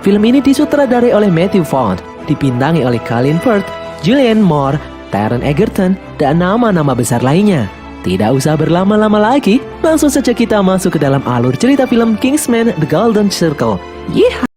Film ini disutradarai oleh Matthew Vaughn, dibintangi oleh Colin Firth, Julianne Moore, Taron Egerton, dan nama-nama besar lainnya. Tidak usah berlama-lama lagi, langsung saja kita masuk ke dalam alur cerita film Kingsman: The Golden Circle. Yeehaw!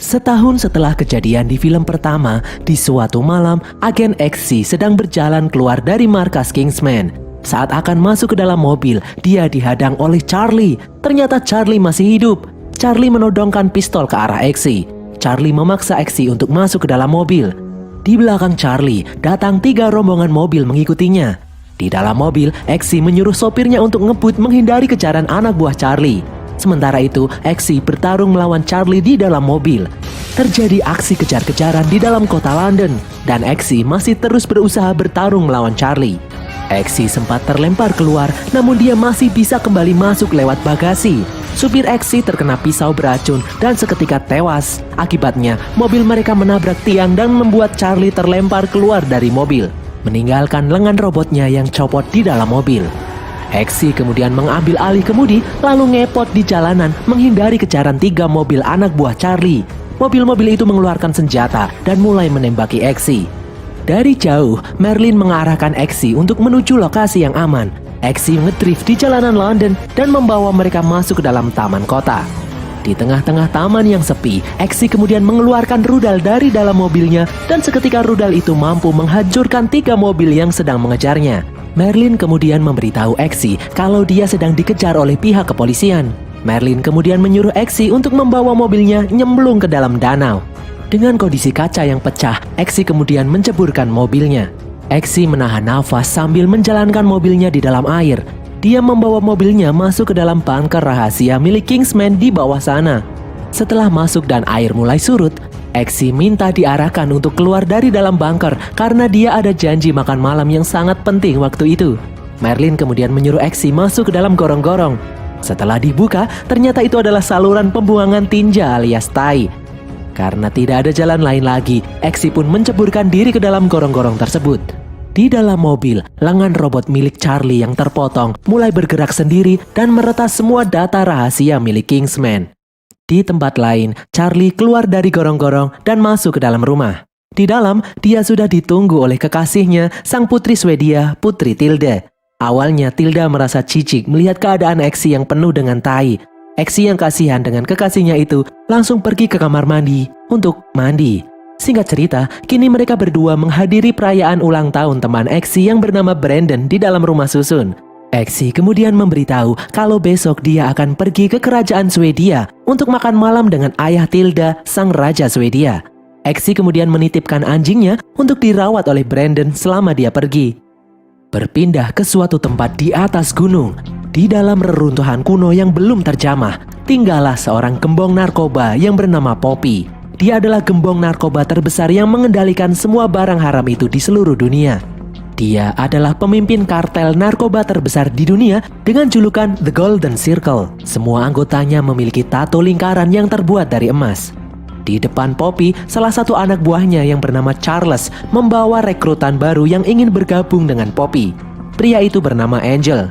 Setahun setelah kejadian di film pertama, di suatu malam, agen XC sedang berjalan keluar dari markas Kingsman. Saat akan masuk ke dalam mobil, dia dihadang oleh Charlie. Ternyata Charlie masih hidup. Charlie menodongkan pistol ke arah XC. Charlie memaksa XC untuk masuk ke dalam mobil. Di belakang Charlie, datang 3 rombongan mobil mengikutinya. Di dalam mobil, XC menyuruh sopirnya untuk ngebut menghindari kejaran anak buah Charlie. Sementara itu, XC bertarung melawan Charlie di dalam mobil. Terjadi aksi kejar-kejaran di dalam kota London, dan XC masih terus berusaha bertarung melawan Charlie. XC sempat terlempar keluar, namun dia masih bisa kembali masuk lewat bagasi. Supir XC terkena pisau beracun dan seketika tewas. Akibatnya, mobil mereka menabrak tiang dan membuat Charlie terlempar keluar dari mobil, meninggalkan lengan robotnya yang copot di dalam mobil. XC kemudian mengambil alih kemudi, lalu ngepot di jalanan menghindari kejaran 3 mobil anak buah Charlie. Mobil-mobil itu mengeluarkan senjata dan mulai menembaki XC. Dari jauh, Merlin mengarahkan XC untuk menuju lokasi yang aman. XC ngedrift di jalanan London dan membawa mereka masuk ke dalam taman kota. Di tengah-tengah taman yang sepi, XC kemudian mengeluarkan rudal dari dalam mobilnya dan seketika rudal itu mampu menghancurkan 3 mobil yang sedang mengejarnya. Merlin kemudian memberitahu XC kalau dia sedang dikejar oleh pihak kepolisian. Merlin kemudian menyuruh XC untuk membawa mobilnya nyemplung ke dalam danau. Dengan kondisi kaca yang pecah, XC kemudian menceburkan mobilnya. XC menahan nafas sambil menjalankan mobilnya di dalam air. Dia membawa mobilnya masuk ke dalam bunker rahasia milik Kingsman di bawah sana. Setelah masuk dan air mulai surut, XC minta diarahkan untuk keluar dari dalam bunker karena dia ada janji makan malam yang sangat penting waktu itu. Merlin kemudian menyuruh XC masuk ke dalam gorong-gorong. Setelah dibuka, ternyata itu adalah saluran pembuangan tinja alias tai. Karena tidak ada jalan lain lagi, XC pun menceburkan diri ke dalam gorong-gorong tersebut. Di dalam mobil, lengan robot milik Charlie yang terpotong mulai bergerak sendiri dan meretas semua data rahasia milik Kingsman. Di tempat lain, Charlie keluar dari gorong-gorong dan masuk ke dalam rumah. Di dalam, dia sudah ditunggu oleh kekasihnya, sang putri Swedia, Putri Tilda. Awalnya, Tilda merasa jijik melihat keadaan XC yang penuh dengan tai. XC yang kasihan dengan kekasihnya itu langsung pergi ke kamar mandi untuk mandi. Singkat cerita, kini mereka berdua menghadiri perayaan ulang tahun teman XC yang bernama Brandon di dalam rumah susun. XC kemudian memberitahu kalau besok dia akan pergi ke kerajaan Swedia untuk makan malam dengan ayah Tilda, sang raja Swedia. XC kemudian menitipkan anjingnya untuk dirawat oleh Brandon selama dia pergi. Berpindah ke suatu tempat di atas gunung, di dalam reruntuhan kuno yang belum terjamah, tinggallah seorang gembong narkoba yang bernama Poppy. Dia adalah gembong narkoba terbesar yang mengendalikan semua barang haram itu di seluruh dunia. Dia adalah pemimpin kartel narkoba terbesar di dunia dengan julukan The Golden Circle. Semua anggotanya memiliki tato lingkaran yang terbuat dari emas. Di depan Poppy, salah satu anak buahnya yang bernama Charles membawa rekrutan baru yang ingin bergabung dengan Poppy. Pria itu bernama Angel.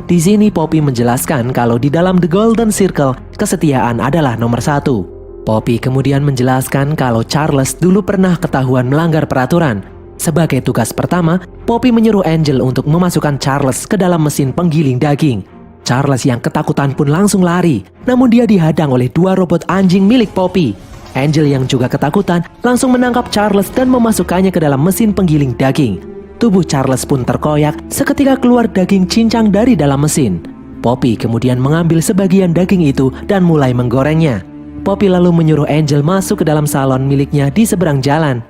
Di sini Poppy menjelaskan kalau di dalam The Golden Circle, kesetiaan adalah nomor 1. Poppy kemudian menjelaskan kalau Charles dulu pernah ketahuan melanggar peraturan. Sebagai tugas pertama, Poppy menyuruh Angel untuk memasukkan Charles ke dalam mesin penggiling daging. Charles yang ketakutan pun langsung lari, namun dia dihadang oleh 2 robot anjing milik Poppy. Angel yang juga ketakutan langsung menangkap Charles dan memasukkannya ke dalam mesin penggiling daging. Tubuh Charles pun terkoyak seketika keluar daging cincang dari dalam mesin. Poppy kemudian mengambil sebagian daging itu dan mulai menggorengnya. Poppy lalu menyuruh Angel masuk ke dalam salon miliknya di seberang jalan.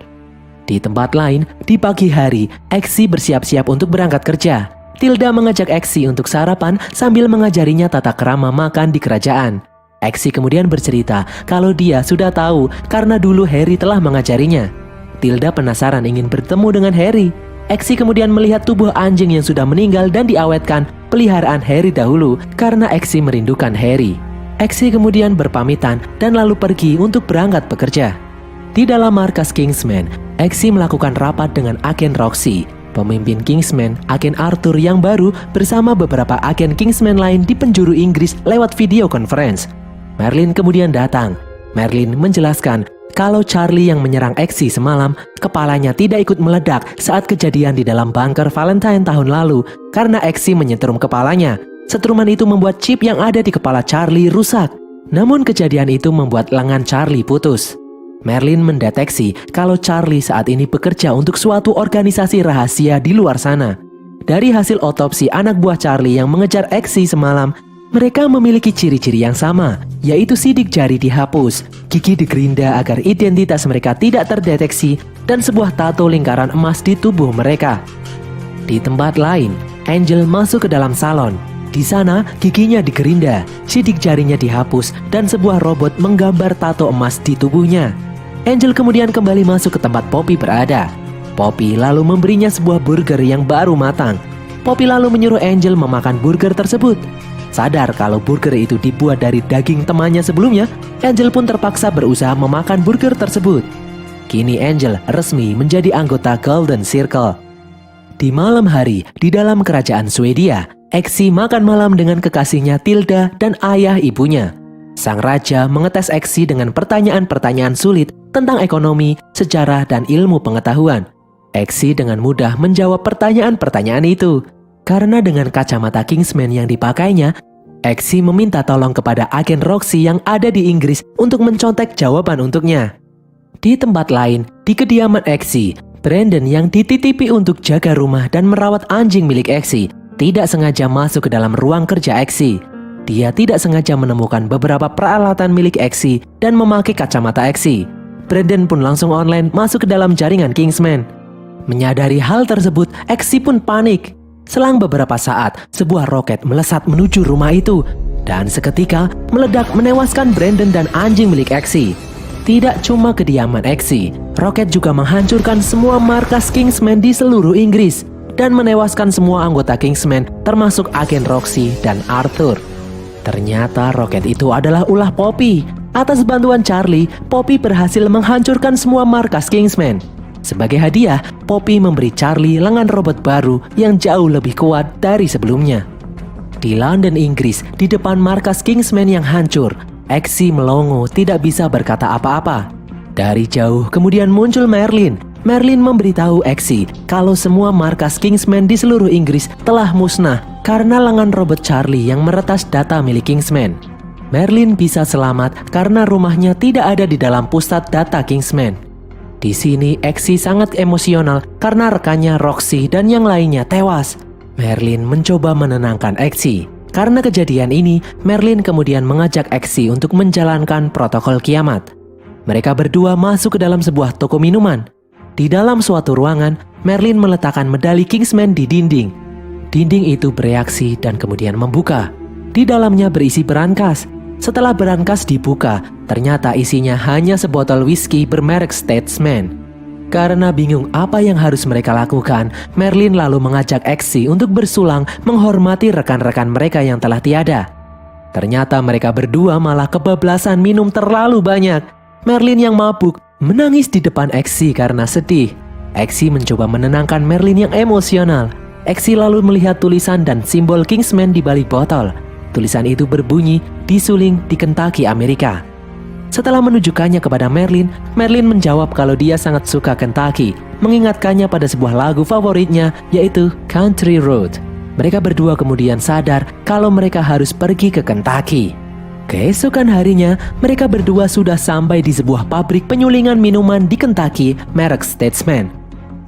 Di tempat lain, di pagi hari, XC bersiap-siap untuk berangkat kerja. Tilda mengajak XC untuk sarapan sambil mengajarinya tata krama makan di kerajaan. XC kemudian bercerita kalau dia sudah tahu karena dulu Harry telah mengajarinya. Tilda penasaran ingin bertemu dengan Harry. XC kemudian melihat tubuh anjing yang sudah meninggal dan diawetkan peliharaan Harry dahulu karena XC merindukan Harry. XC kemudian berpamitan dan lalu pergi untuk berangkat bekerja. Di dalam markas Kingsman, XC melakukan rapat dengan agen Roxy. Pemimpin Kingsman, agen Arthur yang baru bersama beberapa agen Kingsman lain di penjuru Inggris lewat video conference. Merlin kemudian datang. Merlin menjelaskan kalau Charlie yang menyerang Exy semalam, kepalanya tidak ikut meledak saat kejadian di dalam bunker Valentine tahun lalu karena Exy menyetrum kepalanya. Setruman itu membuat chip yang ada di kepala Charlie rusak. Namun kejadian itu membuat lengan Charlie putus. Merlin mendeteksi kalau Charlie saat ini bekerja untuk suatu organisasi rahasia di luar sana. Dari hasil otopsi anak buah Charlie yang mengejar Exy semalam, mereka memiliki ciri-ciri yang sama, yaitu sidik jari dihapus, gigi digerinda agar identitas mereka tidak terdeteksi, dan sebuah tato lingkaran emas di tubuh mereka. Di tempat lain, Angel masuk ke dalam salon. Di sana, giginya digerinda, sidik jarinya dihapus, dan sebuah robot menggambar tato emas di tubuhnya. Angel kemudian kembali masuk ke tempat Poppy berada. Poppy lalu memberinya sebuah burger yang baru matang. Poppy lalu menyuruh Angel memakan burger tersebut. Sadar kalau burger itu dibuat dari daging temannya sebelumnya, Angel pun terpaksa berusaha memakan burger tersebut. Kini Angel resmi menjadi anggota Golden Circle. Di malam hari, di dalam kerajaan Swedia, Exy makan malam dengan kekasihnya Tilda dan ayah ibunya. Sang raja mengetes Exy dengan pertanyaan-pertanyaan sulit tentang ekonomi, sejarah, dan ilmu pengetahuan. Exy dengan mudah menjawab pertanyaan-pertanyaan itu. Karena dengan kacamata Kingsman yang dipakainya, Exy meminta tolong kepada agen Roxy yang ada di Inggris untuk mencontek jawaban untuknya. Di tempat lain, di kediaman Exy, Brandon yang dititipi untuk jaga rumah dan merawat anjing milik Exy tidak sengaja masuk ke dalam ruang kerja Exy. Dia tidak sengaja menemukan beberapa peralatan milik Exy dan memakai kacamata Exy. Brandon pun langsung online masuk ke dalam jaringan Kingsman. Menyadari hal tersebut, Exy pun panik. Selang beberapa saat, sebuah roket melesat menuju rumah itu dan seketika meledak menewaskan Brandon dan anjing milik Exy. Tidak cuma kediaman Exy, roket juga menghancurkan semua markas Kingsman di seluruh Inggris dan menewaskan semua anggota Kingsman termasuk agen Roxy dan Arthur. Ternyata roket itu adalah ulah Poppy. Atas bantuan Charlie, Poppy berhasil menghancurkan semua markas Kingsman. Sebagai hadiah, Poppy memberi Charlie lengan robot baru yang jauh lebih kuat dari sebelumnya. Di London, Inggris, di depan markas Kingsman yang hancur, Exy melongo tidak bisa berkata apa-apa. Dari jauh kemudian muncul Merlin. Merlin memberitahu Exy kalau semua markas Kingsman di seluruh Inggris telah musnah karena lengan robot Charlie yang meretas data milik Kingsman. Merlin bisa selamat karena rumahnya tidak ada di dalam pusat data Kingsman. Di sini Exy sangat emosional karena rekannya Roxy dan yang lainnya tewas. Merlin mencoba menenangkan Exy. Karena kejadian ini, Merlin kemudian mengajak Exy untuk menjalankan protokol kiamat. Mereka berdua masuk ke dalam sebuah toko minuman. Di dalam suatu ruangan, Merlin meletakkan medali Kingsman di dinding. Dinding itu bereaksi dan kemudian membuka. Di dalamnya berisi berangkas. Setelah berangkas dibuka, ternyata isinya hanya sebotol whisky bermerek Statesman. Karena bingung apa yang harus mereka lakukan, Merlin lalu mengajak Exy untuk bersulang menghormati rekan-rekan mereka yang telah tiada. Ternyata mereka berdua malah kebablasan minum terlalu banyak. Merlin yang mabuk menangis di depan Exy karena sedih. Exy mencoba menenangkan Merlin yang emosional. Exy lalu melihat tulisan dan simbol Kingsman di balik botol. Tulisan itu berbunyi, "Disuling di Kentucky, Amerika." Setelah menunjukkannya kepada Merlin, Merlin menjawab kalau dia sangat suka Kentucky, mengingatkannya pada sebuah lagu favoritnya, yaitu Country Road. Mereka berdua kemudian sadar kalau mereka harus pergi ke Kentucky. Keesokan harinya, mereka berdua sudah sampai di sebuah pabrik penyulingan minuman di Kentucky, merek Statesman.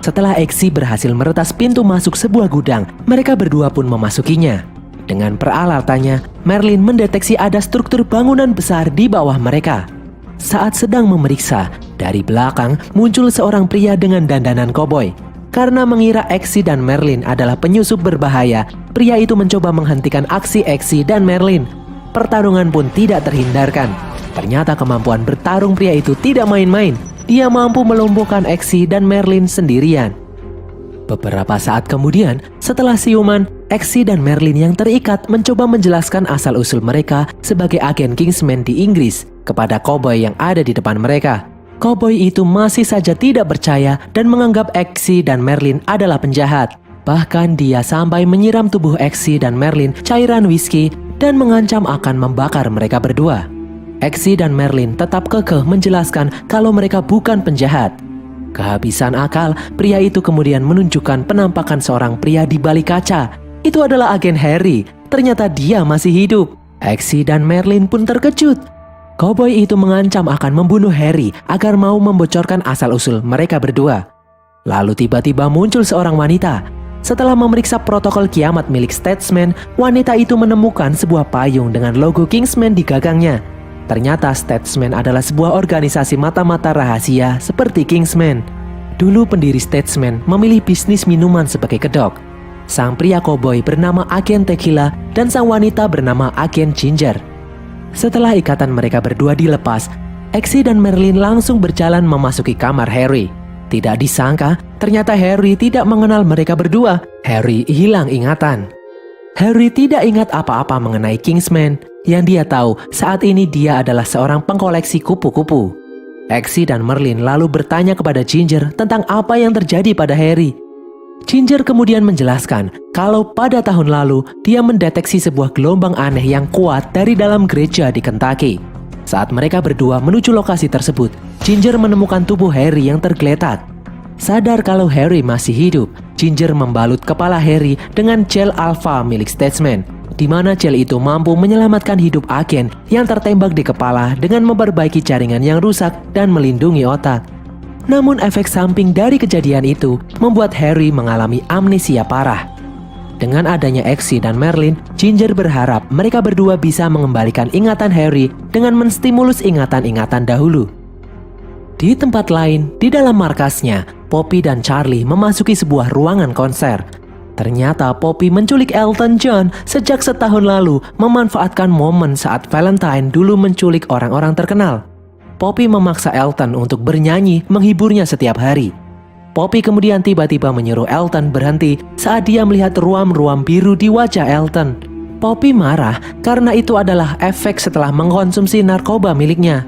Setelah Exy berhasil meretas pintu masuk sebuah gudang, mereka berdua pun memasukinya. Dengan peralatannya, Merlin mendeteksi ada struktur bangunan besar di bawah mereka. Saat sedang memeriksa, dari belakang muncul seorang pria dengan dandanan koboi. Karena mengira Exy dan Merlin adalah penyusup berbahaya, pria itu mencoba menghentikan aksi Exy dan Merlin. Pertarungan pun tidak terhindarkan. Ternyata kemampuan bertarung pria itu tidak main-main. Dia mampu melumpuhkan Exy dan Merlin sendirian. Beberapa saat kemudian, setelah siuman, Exy dan Merlin yang terikat mencoba menjelaskan asal-usul mereka sebagai agen Kingsman di Inggris kepada koboi yang ada di depan mereka. Cowboy itu masih saja tidak percaya dan menganggap Exy dan Merlin adalah penjahat. Bahkan dia sampai menyiram tubuh Exy dan Merlin cairan whisky dan mengancam akan membakar mereka berdua. Exy dan Merlin tetap kekeh menjelaskan kalau mereka bukan penjahat. Kehabisan akal, pria itu kemudian menunjukkan penampakan seorang pria di balik kaca. Itu adalah agen Harry. Ternyata dia masih hidup. Exy dan Merlin pun terkejut. Cowboy itu mengancam akan membunuh Harry agar mau membocorkan asal-usul mereka berdua. Lalu tiba-tiba muncul seorang wanita. Setelah memeriksa protokol kiamat milik Statesman, wanita itu menemukan sebuah payung dengan logo Kingsman di gagangnya. Ternyata Statesman adalah sebuah organisasi mata-mata rahasia seperti Kingsman. Dulu pendiri Statesman memilih bisnis minuman sebagai kedok. Sang pria cowboy bernama Agen Tequila dan sang wanita bernama Agen Ginger. Setelah ikatan mereka berdua dilepas, Exy dan Merlin langsung berjalan memasuki kamar Harry. Tidak disangka, ternyata Harry tidak mengenal mereka berdua. Harry hilang ingatan. Harry tidak ingat apa-apa mengenai Kingsman. Yang dia tahu, saat ini dia adalah seorang pengkoleksi kupu-kupu. Exy dan Merlin lalu bertanya kepada Ginger tentang apa yang terjadi pada Harry. Ginger kemudian menjelaskan kalau pada tahun lalu dia mendeteksi sebuah gelombang aneh yang kuat dari dalam gereja di Kentucky. Saat mereka berdua menuju lokasi tersebut, Ginger menemukan tubuh Harry yang tergeletak. Sadar kalau Harry masih hidup, Ginger membalut kepala Harry dengan gel alpha milik Statesman, di mana gel itu mampu menyelamatkan hidup agen yang tertembak di kepala dengan memperbaiki jaringan yang rusak dan melindungi otak. Namun efek samping dari kejadian itu membuat Harry mengalami amnesia parah. Dengan adanya Exy dan Merlin, Ginger berharap mereka berdua bisa mengembalikan ingatan Harry dengan menstimulus ingatan-ingatan dahulu. Di tempat lain, di dalam markasnya, Poppy dan Charlie memasuki sebuah ruangan konser. Ternyata Poppy menculik Elton John sejak setahun lalu, memanfaatkan momen saat Valentine dulu menculik orang-orang terkenal. Poppy memaksa Elton untuk bernyanyi menghiburnya setiap hari. Poppy kemudian tiba-tiba menyuruh Elton berhenti saat dia melihat ruam-ruam biru di wajah Elton. Poppy marah karena itu adalah efek setelah mengkonsumsi narkoba miliknya.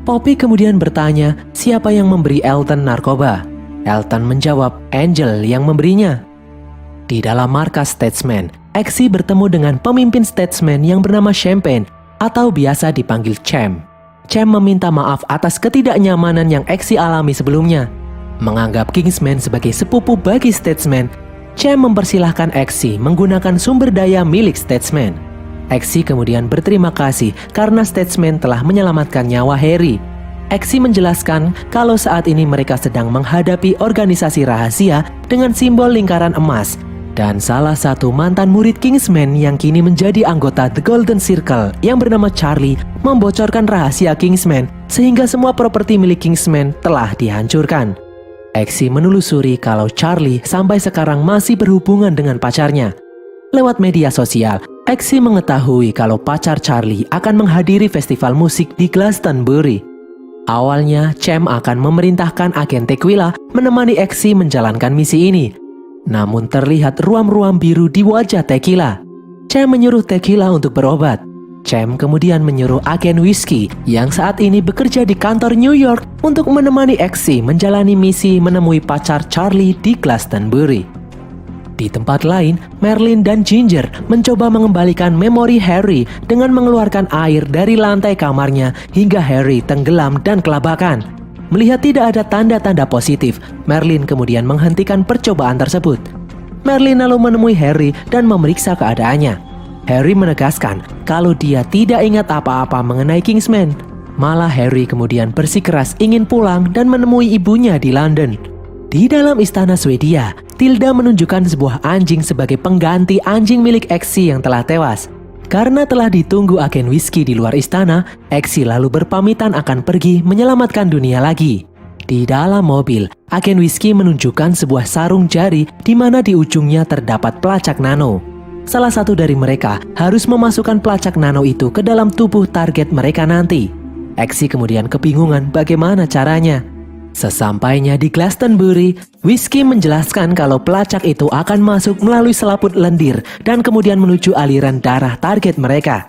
Poppy kemudian bertanya siapa yang memberi Elton narkoba. Elton menjawab Angel yang memberinya. Di dalam markas Statesman, Exy bertemu dengan pemimpin Statesman yang bernama Champagne atau biasa dipanggil Champ. Champ meminta maaf atas ketidaknyamanan yang Exy alami sebelumnya. Menganggap Kingsman sebagai sepupu bagi Statesman, Champ mempersilahkan Exy menggunakan sumber daya milik Statesman. Exy kemudian berterima kasih karena Statesman telah menyelamatkan nyawa Harry. Exy menjelaskan kalau saat ini mereka sedang menghadapi organisasi rahasia dengan simbol lingkaran emas. Dan salah satu mantan murid Kingsman yang kini menjadi anggota The Golden Circle yang bernama Charlie membocorkan rahasia Kingsman sehingga semua properti milik Kingsman telah dihancurkan. Exy menelusuri kalau Charlie sampai sekarang masih berhubungan dengan pacarnya. Lewat media sosial, Exy mengetahui kalau pacar Charlie akan menghadiri festival musik di Glastonbury. Awalnya, Champ akan memerintahkan agen Tequila menemani Exy menjalankan misi ini. Namun terlihat ruam-ruam biru di wajah Tequila. Champ menyuruh Tequila untuk berobat. Champ kemudian menyuruh agen whisky yang saat ini bekerja di kantor New York untuk menemani Exy menjalani misi menemui pacar Charlie di Glastonbury. Di tempat lain, Merlin dan Ginger mencoba mengembalikan memori Harry dengan mengeluarkan air dari lantai kamarnya hingga Harry tenggelam dan kelabakan. Melihat tidak ada tanda-tanda positif, Merlin kemudian menghentikan percobaan tersebut. Merlin lalu menemui Harry dan memeriksa keadaannya. Harry menegaskan kalau dia tidak ingat apa-apa mengenai Kingsman. Malah Harry kemudian bersikeras ingin pulang dan menemui ibunya di London. Di dalam istana Swedia, Tilda menunjukkan sebuah anjing sebagai pengganti anjing milik Exy yang telah tewas. Karena telah ditunggu agen whisky di luar istana, Exy lalu berpamitan akan pergi menyelamatkan dunia lagi. Di dalam mobil, agen whisky menunjukkan sebuah sarung jari di mana di ujungnya terdapat pelacak nano. Salah satu dari mereka harus memasukkan pelacak nano itu ke dalam tubuh target mereka nanti. Exy kemudian kebingungan bagaimana caranya. Sesampainya di Glastonbury, Whisky menjelaskan kalau pelacak itu akan masuk melalui selaput lendir dan kemudian menuju aliran darah target mereka.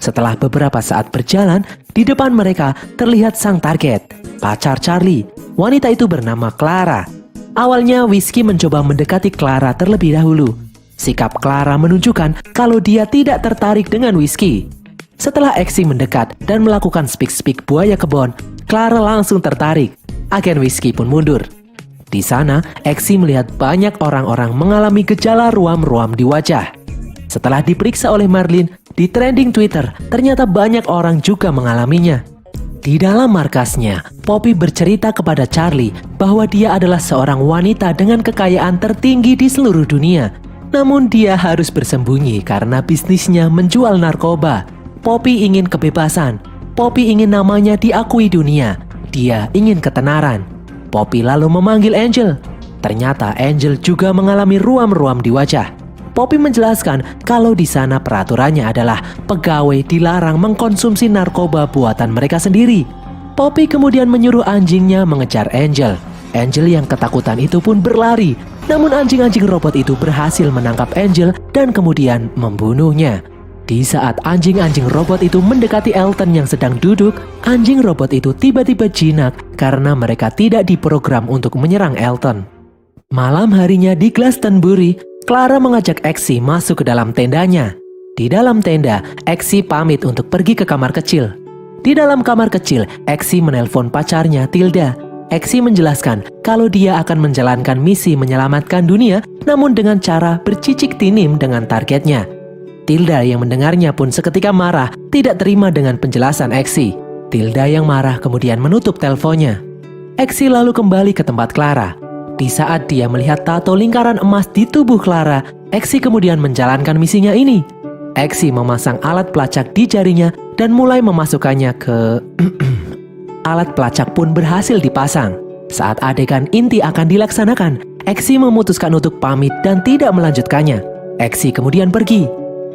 Setelah beberapa saat berjalan, di depan mereka terlihat sang target, pacar Charlie. Wanita itu bernama Clara. Awalnya Whiskey mencoba mendekati Clara terlebih dahulu. Sikap Clara menunjukkan kalau dia tidak tertarik dengan Whiskey. Setelah Exy mendekat dan melakukan speak-speak buaya kebon, Clara langsung tertarik. Agen Whiskey pun mundur. Di sana, Exy melihat banyak orang-orang mengalami gejala ruam-ruam di wajah. Setelah diperiksa oleh Marlin, di trending Twitter, ternyata banyak orang juga mengalaminya. Di dalam markasnya, Poppy bercerita kepada Charlie bahwa dia adalah seorang wanita dengan kekayaan tertinggi di seluruh dunia. Namun dia harus bersembunyi karena bisnisnya menjual narkoba. Poppy ingin kebebasan. Poppy ingin namanya diakui dunia. Dia ingin ketenaran. Poppy lalu memanggil Angel. Ternyata Angel juga mengalami ruam-ruam di wajah. Poppy menjelaskan kalau di sana peraturannya adalah pegawai dilarang mengkonsumsi narkoba buatan mereka sendiri. Poppy kemudian menyuruh anjingnya mengejar Angel. Angel yang ketakutan itu pun berlari. Namun anjing-anjing robot itu berhasil menangkap Angel dan kemudian membunuhnya. Di saat anjing-anjing robot itu mendekati Elton yang sedang duduk, anjing robot itu tiba-tiba jinak karena mereka tidak diprogram untuk menyerang Elton. Malam harinya di Glastonbury, Clara mengajak Exy masuk ke dalam tendanya. Di dalam tenda, Exy pamit untuk pergi ke kamar kecil. Di dalam kamar kecil, Exy menelpon pacarnya Tilda. Exy menjelaskan kalau dia akan menjalankan misi menyelamatkan dunia, namun dengan cara bercicik tinim dengan targetnya. Tilda yang mendengarnya pun seketika marah, tidak terima dengan penjelasan Exy. Tilda yang marah kemudian menutup teleponnya. Exy lalu kembali ke tempat Clara. Di saat dia melihat tato lingkaran emas di tubuh Clara, Exy kemudian menjalankan misinya ini. Exy memasang alat pelacak di jarinya dan mulai memasukkannya ke... Alat pelacak pun berhasil dipasang. Saat adegan inti akan dilaksanakan, Exy memutuskan untuk pamit dan tidak melanjutkannya. Exy kemudian pergi.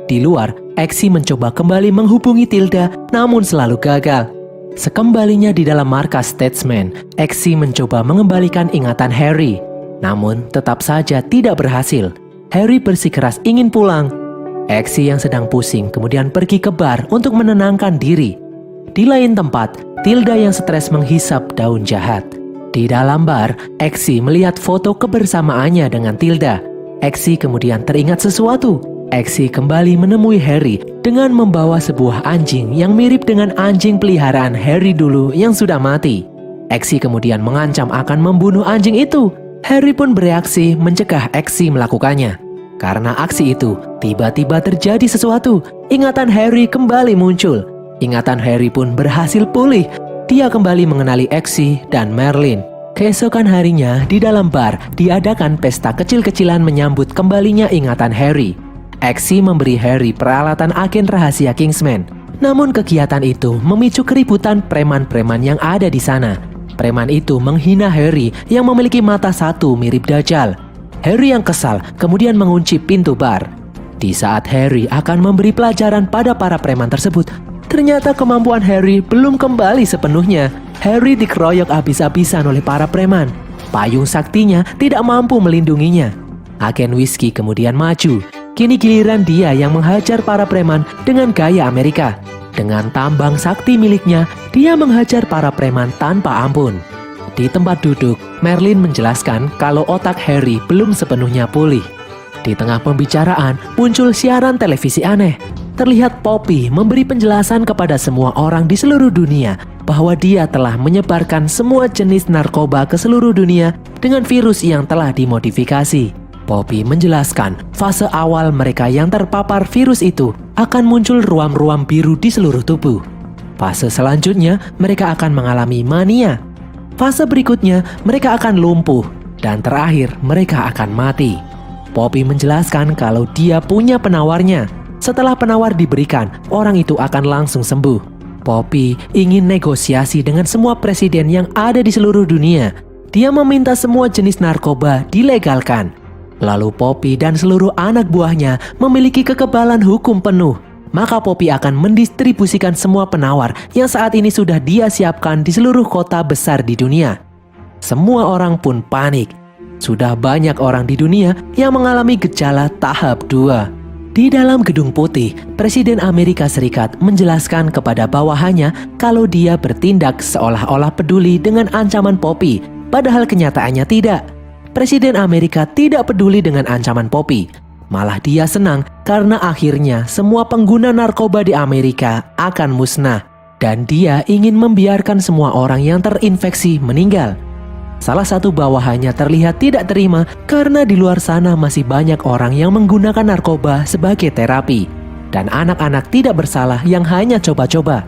Di luar, Exy mencoba kembali menghubungi Tilda, namun selalu gagal. Sekembalinya di dalam markas Statesman, Exy mencoba mengembalikan ingatan Harry. Namun, tetap saja tidak berhasil. Harry bersikeras ingin pulang. Exy yang sedang pusing kemudian pergi ke bar untuk menenangkan diri. Di lain tempat, Tilda yang stres menghisap daun jahat. Di dalam bar, Exy melihat foto kebersamaannya dengan Tilda. Exy kemudian teringat sesuatu. Exy kembali menemui Harry dengan membawa sebuah anjing yang mirip dengan anjing peliharaan Harry dulu yang sudah mati. Exy kemudian mengancam akan membunuh anjing itu. Harry pun bereaksi mencegah Exy melakukannya. Karena aksi itu, tiba-tiba terjadi sesuatu. Ingatan Harry kembali muncul. Ingatan Harry pun berhasil pulih. Dia kembali mengenali Exy dan Marlin. Keesokan harinya, di dalam bar, diadakan pesta kecil-kecilan menyambut kembalinya ingatan Harry. Exy memberi Harry peralatan agen rahasia Kingsman. Namun kegiatan itu memicu keributan preman-preman yang ada di sana. Preman itu menghina Harry yang memiliki mata satu mirip Dajjal. Harry yang kesal kemudian mengunci pintu bar. Di saat Harry akan memberi pelajaran pada para preman tersebut, ternyata kemampuan Harry belum kembali sepenuhnya. Harry dikeroyok habis-habisan oleh para preman. Payung saktinya tidak mampu melindunginya. Agen Whiskey kemudian maju. Kini giliran dia yang menghajar para preman dengan gaya Amerika. Dengan tambang sakti miliknya, dia menghajar para preman tanpa ampun. Di tempat duduk, Marlin menjelaskan kalau otak Harry belum sepenuhnya pulih. Di tengah pembicaraan, muncul siaran televisi aneh. Terlihat Poppy memberi penjelasan kepada semua orang di seluruh dunia bahwa dia telah menyebarkan semua jenis narkoba ke seluruh dunia dengan virus yang telah dimodifikasi. Poppy menjelaskan fase awal mereka yang terpapar virus itu akan muncul ruam-ruam biru di seluruh tubuh. Fase selanjutnya mereka akan mengalami mania. Fase berikutnya mereka akan lumpuh. Dan terakhir mereka akan mati. Poppy menjelaskan kalau dia punya penawarnya. Setelah penawar diberikan, orang itu akan langsung sembuh. Poppy ingin negosiasi dengan semua presiden yang ada di seluruh dunia. Dia meminta semua jenis narkoba dilegalkan. Lalu Poppy dan seluruh anak buahnya memiliki kekebalan hukum penuh. Maka Poppy akan mendistribusikan semua penawar yang saat ini sudah dia siapkan di seluruh kota besar di dunia. Semua orang pun panik. Sudah banyak orang di dunia yang mengalami gejala tahap 2. Di dalam Gedung Putih, Presiden Amerika Serikat menjelaskan kepada bawahannya kalau dia bertindak seolah-olah peduli dengan ancaman Poppy, padahal kenyataannya tidak. Presiden Amerika tidak peduli dengan ancaman Poppy. Malah dia senang karena akhirnya semua pengguna narkoba di Amerika akan musnah. Dan dia ingin membiarkan semua orang yang terinfeksi meninggal. Salah satu bawahannya terlihat tidak terima karena di luar sana masih banyak orang yang menggunakan narkoba sebagai terapi. Dan anak-anak tidak bersalah yang hanya coba-coba.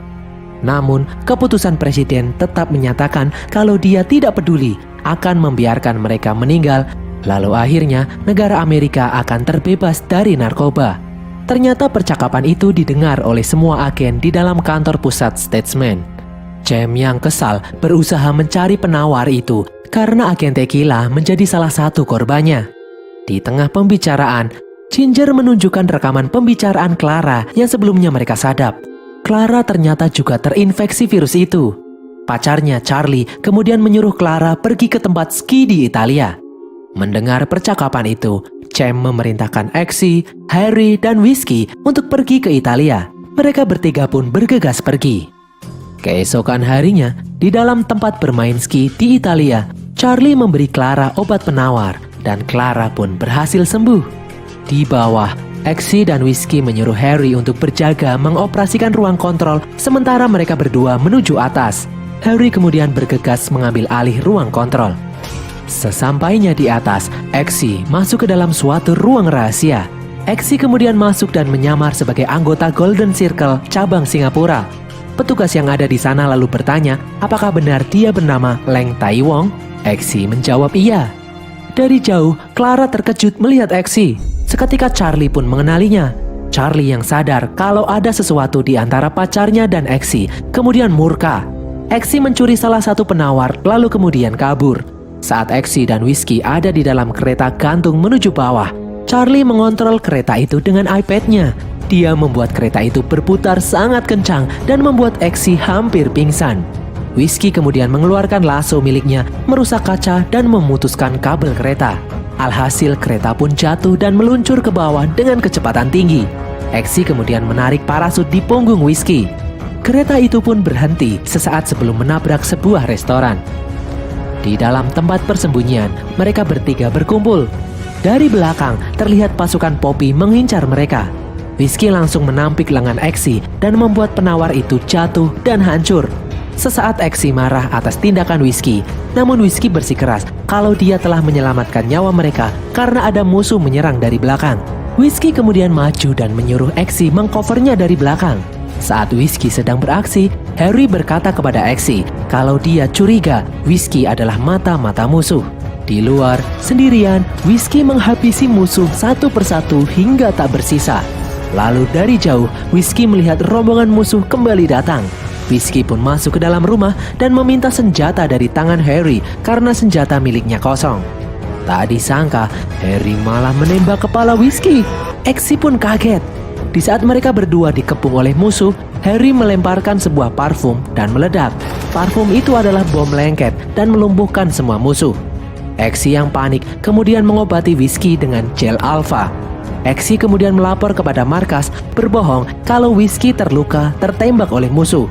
Namun, keputusan presiden tetap menyatakan kalau dia tidak peduli akan membiarkan mereka meninggal. Lalu akhirnya negara Amerika akan terbebas dari narkoba. Ternyata percakapan itu didengar oleh semua agen di dalam kantor pusat Statesman. Cem yang kesal berusaha mencari penawar itu karena agen tequila menjadi salah satu korbannya. Di tengah pembicaraan, Ginger menunjukkan rekaman pembicaraan Clara yang sebelumnya mereka sadap. Clara ternyata juga terinfeksi virus itu. Pacarnya Charlie kemudian menyuruh Clara pergi ke tempat ski di Italia. Mendengar percakapan itu, Cem memerintahkan Exy, Harry, dan Whiskey untuk pergi ke Italia. Mereka bertiga pun bergegas pergi. Keesokan harinya, di dalam tempat bermain ski di Italia, Charlie memberi Clara obat penawar dan Clara pun berhasil sembuh. Di bawah, Exy dan Whiskey menyuruh Harry untuk berjaga mengoperasikan ruang kontrol sementara mereka berdua menuju atas. Harry kemudian bergegas mengambil alih ruang kontrol. Sesampainya di atas, Exy masuk ke dalam suatu ruang rahasia. Exy kemudian masuk dan menyamar sebagai anggota Golden Circle cabang Singapura. Petugas yang ada di sana lalu bertanya apakah benar dia bernama Leng Tai Wong. Exy menjawab iya. Dari jauh, Clara terkejut melihat Exy. Seketika Charlie pun mengenalinya. Charlie yang sadar kalau ada sesuatu di antara pacarnya dan Exy, kemudian murka. Exy mencuri salah satu penawar lalu kemudian kabur. Saat Exy dan Whiskey ada di dalam kereta gantung menuju bawah, Charlie mengontrol kereta itu dengan iPad-nya. Dia membuat kereta itu berputar sangat kencang dan membuat Exy hampir pingsan. Whiskey kemudian mengeluarkan lasso miliknya, merusak kaca dan memutuskan kabel kereta. Alhasil kereta pun jatuh dan meluncur ke bawah dengan kecepatan tinggi. Exy kemudian menarik parasut di punggung Whiskey. Kereta itu pun berhenti sesaat sebelum menabrak sebuah restoran. Di dalam tempat persembunyian, mereka bertiga berkumpul. Dari belakang, terlihat pasukan Poppy mengincar mereka. Whiskey langsung menampik lengan Exy dan membuat penawar itu jatuh dan hancur. Sesaat Exy marah atas tindakan Whiskey, namun Whiskey bersikeras kalau dia telah menyelamatkan nyawa mereka karena ada musuh menyerang dari belakang. Whiskey kemudian maju dan menyuruh Exy mengcovernya dari belakang. Saat Whiskey sedang beraksi, Harry berkata kepada Exy kalau dia curiga Whiskey adalah mata-mata musuh. Di luar, sendirian, Whiskey menghabisi musuh satu persatu hingga tak bersisa. Lalu dari jauh, Whiskey melihat rombongan musuh kembali datang. Whiskey pun masuk ke dalam rumah dan meminta senjata dari tangan Harry karena senjata miliknya kosong. Tak disangka, Harry malah menembak kepala Whiskey. Exy pun kaget. Di saat mereka berdua dikepung oleh musuh, Harry melemparkan sebuah parfum dan meledak. Parfum itu adalah bom lengket dan melumpuhkan semua musuh. Exy yang panik kemudian mengobati Whiskey dengan gel alpha. Exy kemudian melapor kepada markas berbohong kalau Whiskey terluka tertembak oleh musuh.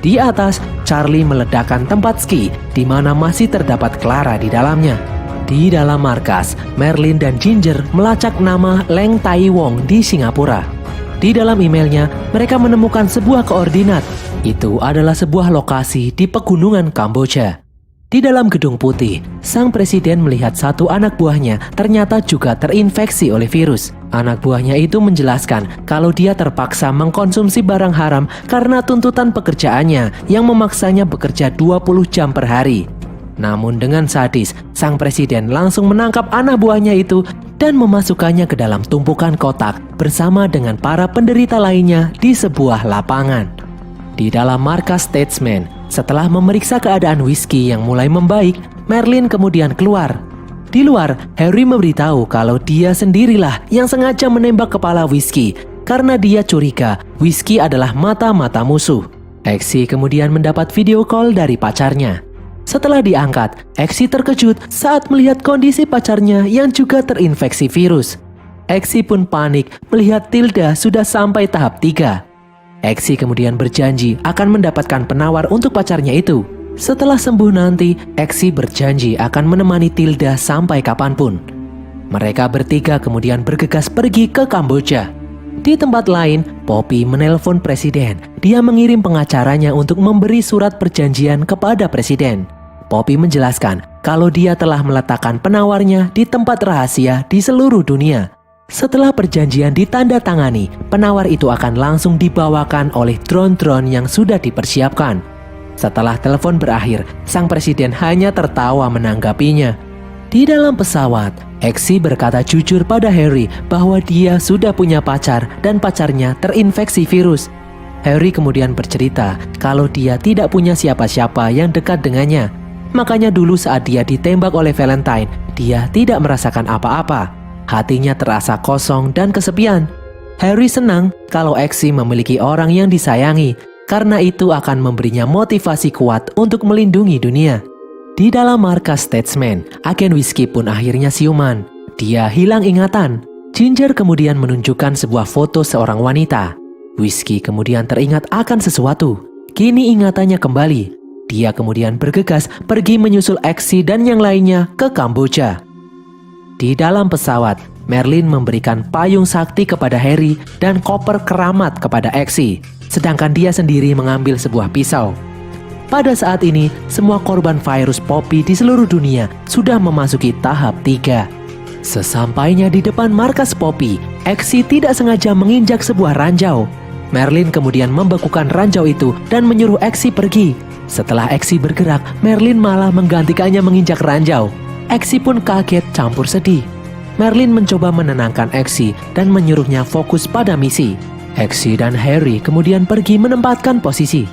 Di atas, Charlie meledakkan tempat ski di mana masih terdapat Clara di dalamnya. Di dalam markas, Merlin dan Ginger melacak nama Leng Tai Wong di Singapura. Di dalam emailnya, mereka menemukan sebuah koordinat. Itu adalah sebuah lokasi di pegunungan Kamboja. Di dalam Gedung Putih, sang presiden melihat satu anak buahnya ternyata juga terinfeksi oleh virus. Anak buahnya itu menjelaskan kalau dia terpaksa mengkonsumsi barang haram karena tuntutan pekerjaannya yang memaksanya bekerja 20 jam per hari. Namun dengan sadis, sang presiden langsung menangkap anak buahnya itu dan memasukkannya ke dalam tumpukan kotak bersama dengan para penderita lainnya di sebuah lapangan. Di dalam markas Statesman, setelah memeriksa keadaan Whiskey yang mulai membaik, Merlin kemudian keluar. Di luar, Harry memberitahu kalau dia sendirilah yang sengaja menembak kepala Whiskey karena dia curiga Whiskey adalah mata-mata musuh. Exy kemudian mendapat video call dari pacarnya. Setelah diangkat, Exy terkejut saat melihat kondisi pacarnya yang juga terinfeksi virus. Exi pun panik melihat Tilda sudah sampai tahap 3. Exi kemudian berjanji akan mendapatkan penawar untuk pacarnya itu. Setelah sembuh nanti, Exi berjanji akan menemani Tilda sampai kapanpun. Mereka bertiga kemudian bergegas pergi ke Kamboja. Di tempat lain, Poppy menelpon presiden. Dia mengirim pengacaranya untuk memberi surat perjanjian kepada presiden. Poppy menjelaskan kalau dia telah meletakkan penawarnya di tempat rahasia di seluruh dunia. Setelah perjanjian ditandatangani, penawar itu akan langsung dibawakan oleh drone-drone yang sudah dipersiapkan. Setelah telepon berakhir, sang presiden hanya tertawa menanggapinya. Di dalam pesawat, Exi berkata jujur pada Harry bahwa dia sudah punya pacar dan pacarnya terinfeksi virus. Harry kemudian bercerita kalau dia tidak punya siapa-siapa yang dekat dengannya. Makanya dulu saat dia ditembak oleh Valentine, dia tidak merasakan apa-apa. Hatinya terasa kosong dan kesepian. Harry senang kalau Exi memiliki orang yang disayangi, karena itu akan memberinya motivasi kuat untuk melindungi dunia. Di dalam markas Statesman, agen Whiskey pun akhirnya siuman. Dia hilang ingatan. Ginger kemudian menunjukkan sebuah foto seorang wanita. Whiskey kemudian teringat akan sesuatu. Kini ingatannya kembali. Dia kemudian bergegas pergi menyusul Exi dan yang lainnya ke Kamboja. Di dalam pesawat, Merlin memberikan payung sakti kepada Harry dan koper keramat kepada Exi. Sedangkan dia sendiri mengambil sebuah pisau. Pada saat ini, semua korban virus Poppy di seluruh dunia sudah memasuki tahap 3. Sesampainya di depan markas Poppy, Exi tidak sengaja menginjak sebuah ranjau. Merlin kemudian membekukan ranjau itu dan menyuruh Exi pergi. Setelah Exi bergerak, Merlin malah menggantikannya menginjak ranjau. Exi pun kaget campur sedih. Merlin mencoba menenangkan Exi dan menyuruhnya fokus pada misi. Exi dan Harry kemudian pergi menempatkan posisi.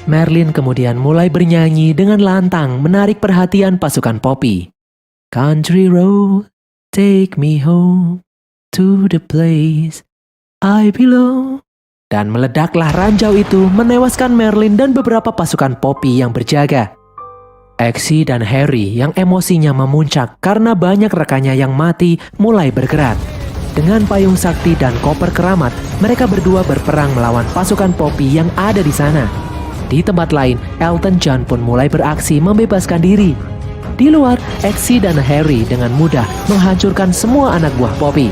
Merlin kemudian mulai bernyanyi dengan lantang menarik perhatian pasukan Poppy. Country road, take me home to the place I belong. Dan meledaklah ranjau itu menewaskan Merlin dan beberapa pasukan Poppy yang berjaga. Exi dan Harry yang emosinya memuncak karena banyak rekannya yang mati mulai bergerak. Dengan payung sakti dan koper keramat, mereka berdua berperang melawan pasukan Poppy yang ada di sana. Di tempat lain, Elton John pun mulai beraksi membebaskan diri. Di luar, Exi dan Harry dengan mudah menghancurkan semua anak buah Poppy.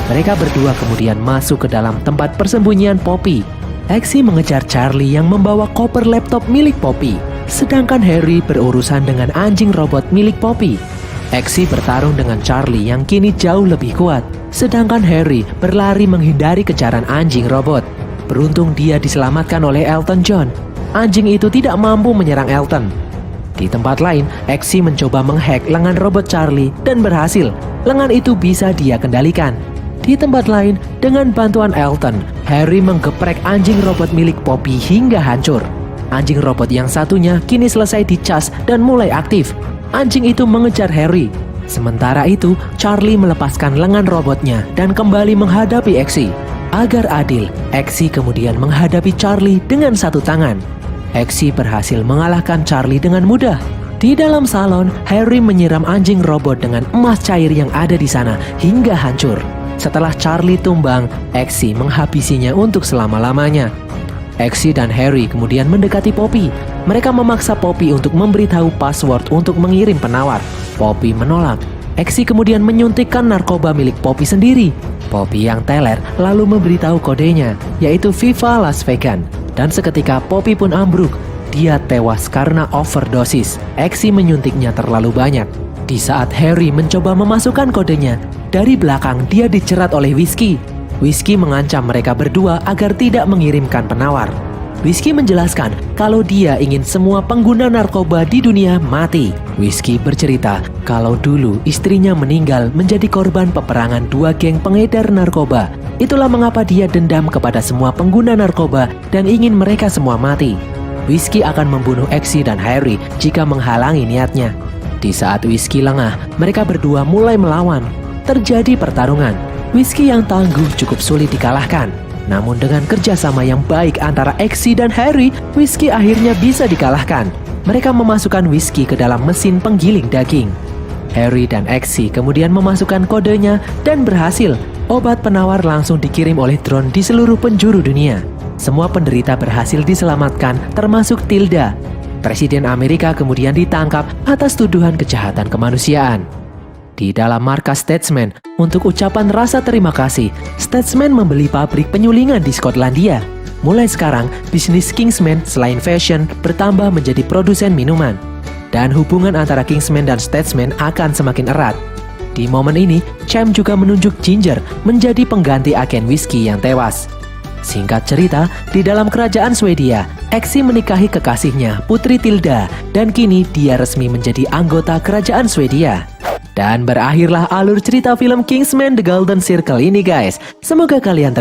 Mereka berdua kemudian masuk ke dalam tempat persembunyian Poppy. Exi mengejar Charlie yang membawa koper laptop milik Poppy, sedangkan Harry berurusan dengan anjing robot milik Poppy. Exi bertarung dengan Charlie yang kini jauh lebih kuat, sedangkan Harry berlari menghindari kejaran anjing robot. Beruntung dia diselamatkan oleh Elton John. Anjing itu tidak mampu menyerang Elton. Di tempat lain, Exi mencoba menghack lengan robot Charlie dan berhasil. Lengan itu bisa dia kendalikan. Di tempat lain, dengan bantuan Elton, Harry menggeprek anjing robot milik Poppy hingga hancur. Anjing robot yang satunya kini selesai dicas dan mulai aktif. Anjing itu mengejar Harry. Sementara itu, Charlie melepaskan lengan robotnya dan kembali menghadapi Exi. Agar adil, Exi kemudian menghadapi Charlie dengan satu tangan. Exi berhasil mengalahkan Charlie dengan mudah. Di dalam salon, Harry menyiram anjing robot dengan emas cair yang ada di sana hingga hancur. Setelah Charlie tumbang, Exi menghabisinya untuk selama-lamanya. Exi dan Harry kemudian mendekati Poppy. Mereka memaksa Poppy untuk memberitahu password untuk mengirim penawar. Poppy menolak. Exi kemudian menyuntikkan narkoba milik Poppy sendiri. Poppy yang teler lalu memberitahu kodenya, yaitu Viva Las Vegas. Dan seketika Poppy pun ambruk. Dia tewas karena overdosis. Exi menyuntiknya terlalu banyak. Di saat Harry mencoba memasukkan kodenya, dari belakang dia dicerat oleh Whiskey. Whiskey mengancam mereka berdua agar tidak mengirimkan penawar. Whiskey menjelaskan kalau dia ingin semua pengguna narkoba di dunia mati. Whiskey bercerita kalau dulu istrinya meninggal menjadi korban peperangan dua geng pengedar narkoba. Itulah mengapa dia dendam kepada semua pengguna narkoba dan ingin mereka semua mati. Whiskey akan membunuh Exi dan Harry jika menghalangi niatnya. Di saat Whiskey lengah, mereka berdua mulai melawan. Terjadi pertarungan. Whiskey yang tangguh cukup sulit dikalahkan. Namun dengan kerjasama yang baik antara Exi dan Harry, Whiskey akhirnya bisa dikalahkan. Mereka memasukkan Whiskey ke dalam mesin penggiling daging. Harry dan Exi kemudian memasukkan kodenya dan berhasil. Obat penawar langsung dikirim oleh drone di seluruh penjuru dunia. Semua penderita berhasil diselamatkan, termasuk Tilda. Presiden Amerika kemudian ditangkap atas tuduhan kejahatan kemanusiaan. Di dalam markas Statesman, untuk ucapan rasa terima kasih, Statesman membeli pabrik penyulingan di Skotlandia. Mulai sekarang, bisnis Kingsman selain fashion bertambah menjadi produsen minuman. Dan hubungan antara Kingsman dan Statesman akan semakin erat. Di momen ini, Champ juga menunjuk Ginger menjadi pengganti agen whisky yang tewas. Singkat cerita, di dalam kerajaan Swedia, Exi menikahi kekasihnya, Putri Tilda, dan kini dia resmi menjadi anggota kerajaan Swedia. Dan berakhirlah alur cerita film Kingsman The Golden Circle ini guys. Semoga kalian